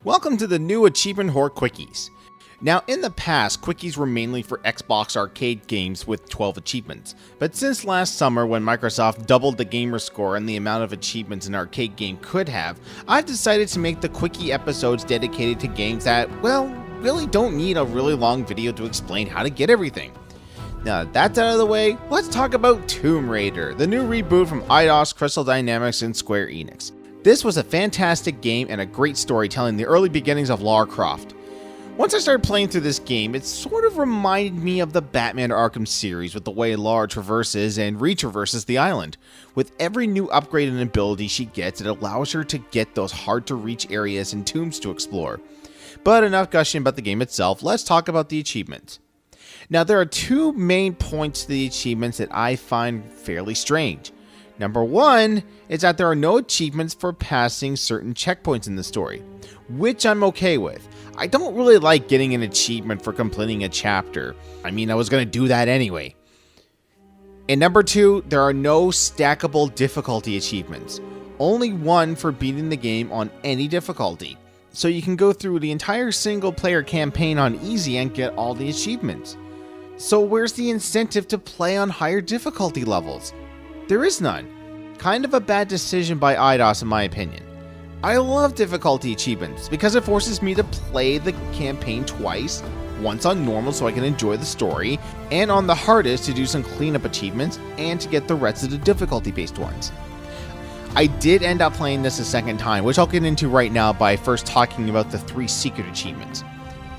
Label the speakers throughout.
Speaker 1: Welcome to the new Achievement Whore Quickies. Now, in the past, quickies were mainly for Xbox arcade games with 12 achievements, but since last summer when Microsoft doubled the gamer score and the amount of achievements an arcade game could have, I've decided to make the quickie episodes dedicated to games that, well, really don't need a really long video to explain how to get everything. Now that that's out of the way, let's talk about Tomb Raider, the new reboot from Eidos, Crystal Dynamics, and Square Enix. This was a fantastic game and a great story telling the early beginnings of Lara Croft. Once I started playing through this game, it sort of reminded me of the Batman Arkham series with the way Lara traverses and retraverses the island. With every new upgrade and ability she gets, it allows her to get those hard to reach areas and tombs to explore. But enough gushing about the game itself, let's talk about the achievements. Now there are two main points to the achievements that I find fairly strange. Number one is that there are no achievements for passing certain checkpoints in the story, which I'm okay with. I don't really like getting an achievement for completing a chapter. I mean, I was going to do that anyway. And number two, there are no stackable difficulty achievements. Only one for beating the game on any difficulty. So you can go through the entire single player campaign on easy and get all the achievements. So where's the incentive to play on higher difficulty levels? There is none. Kind of a bad decision by Eidos in my opinion. I love difficulty achievements because it forces me to play the campaign twice, once on normal so I can enjoy the story, and on the hardest to do some cleanup achievements and to get the rest of the difficulty based ones. I did end up playing this a second time, which I'll get into right now by first talking about the 3 secret achievements.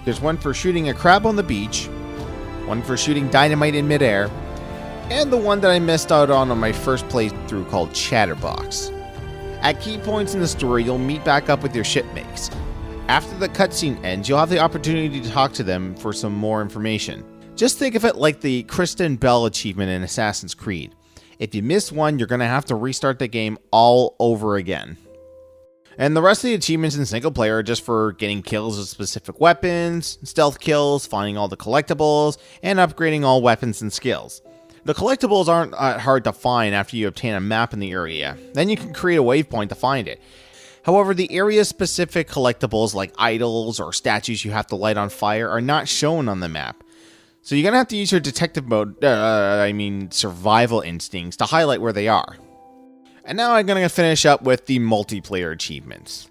Speaker 1: There's one for shooting a crab on the beach, one for shooting dynamite in midair, and the one that I missed out on my first playthrough called Chatterbox. At key points in the story, you'll meet back up with your shipmates. After the cutscene ends, you'll have the opportunity to talk to them for some more information. Just think of it like the Kristen Bell achievement in Assassin's Creed. If you miss one, you're going to have to restart the game all over again. And the rest of the achievements in single player are just for getting kills with specific weapons, stealth kills, finding all the collectibles, and upgrading all weapons and skills. The collectibles aren't hard to find after you obtain a map in the area. Then you can create a waypoint to find it. However, the area-specific collectibles like idols or statues you have to light on fire are not shown on the map. So you're going to have to use your detective mode, survival instincts to highlight where they are. And now I'm going to finish up with the multiplayer achievements.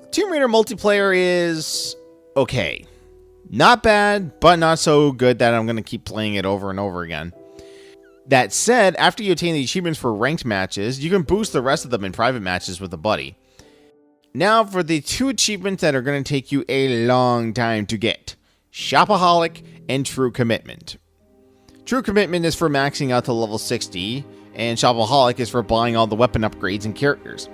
Speaker 1: Tomb Raider multiplayer is okay. Not bad, but not so good that I'm going to keep playing it over and over again. That said, after you obtain the achievements for ranked matches, you can boost the rest of them in private matches with a buddy. Now for the 2 achievements that are going to take you a long time to get. Shopaholic and True Commitment. True Commitment is for maxing out to level 60, and Shopaholic is for buying all the weapon upgrades and characters.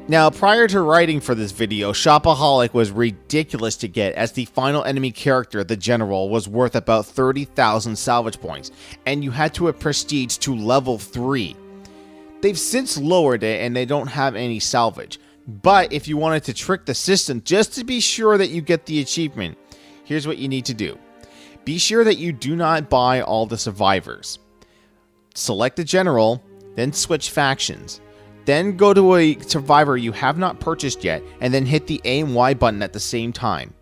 Speaker 1: Now, prior to writing for this video, Shopaholic was ridiculous to get as the final enemy character, the General, was worth about 30,000 salvage points, and you had to have prestige to level 3. They've since lowered it and they don't have any salvage, but if you wanted to trick the system just to be sure that you get the achievement, here's what you need to do. Be sure that you do not buy all the survivors. Select the General, then switch factions. Then go to a survivor you have not purchased yet, and then hit the A and Y button at the same time.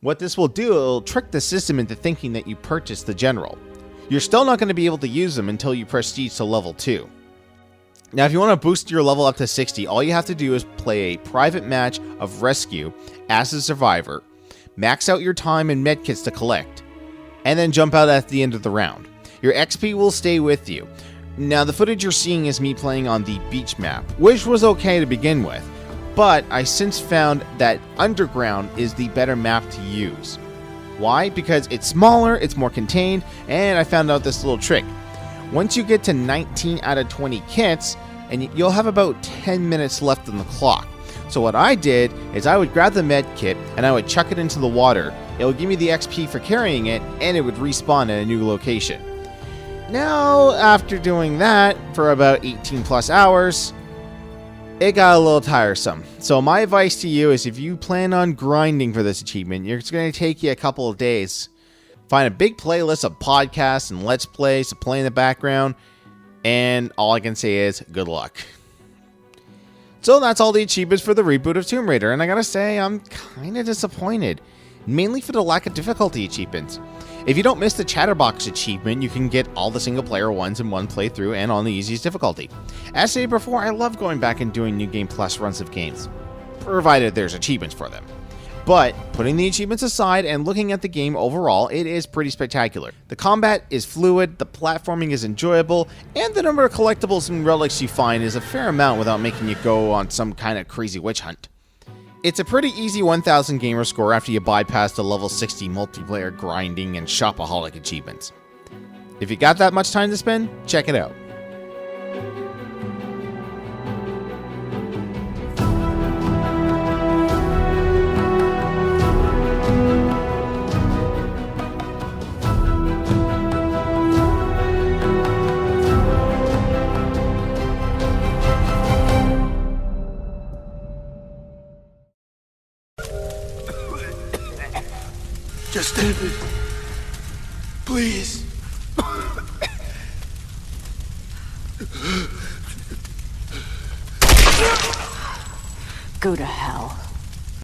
Speaker 1: What this will do, it'll trick the system into thinking that you purchased the General. You're still not going to be able to use them until you prestige to level 2. Now if you want to boost your level up to 60, all you have to do is play a private match of Rescue as a survivor, max out your time and medkits to collect, and then jump out at the end of the round. Your XP will stay with you. Now the footage you're seeing is me playing on the beach map, which was okay to begin with, but I since found that Underground is the better map to use. Why? Because it's smaller, it's more contained, and I found out this little trick. Once you get to 19 out of 20 kits, and you'll have about 10 minutes left on the clock. So what I did is I would grab the med kit and I would chuck it into the water. It would give me the XP for carrying it, and it would respawn at a new location. Now, after doing that for about 18 plus hours, it got a little tiresome. So my advice to you is if you plan on grinding for this achievement, it's going to take you a couple of days. Find a big playlist of podcasts and Let's Plays to play in the background, and all I can say is good luck. So that's all the achievements for the reboot of Tomb Raider, and I gotta say, I'm kinda disappointed. Mainly for the lack of difficulty achievements. If you don't miss the Chatterbox achievement, you can get all the single player ones in one playthrough and on the easiest difficulty. As stated before, I love going back and doing New Game Plus runs of games, provided there's achievements for them. But putting the achievements aside and looking at the game overall, it is pretty spectacular. The combat is fluid, the platforming is enjoyable, and the number of collectibles and relics you find is a fair amount without making you go on some kind of crazy witch hunt. It's a pretty easy 1000 gamer score after you bypass the level 60 multiplayer grinding and Shopaholic achievements. If you got that much time to spend, check it out.
Speaker 2: Just end it. Please.
Speaker 3: Go to hell.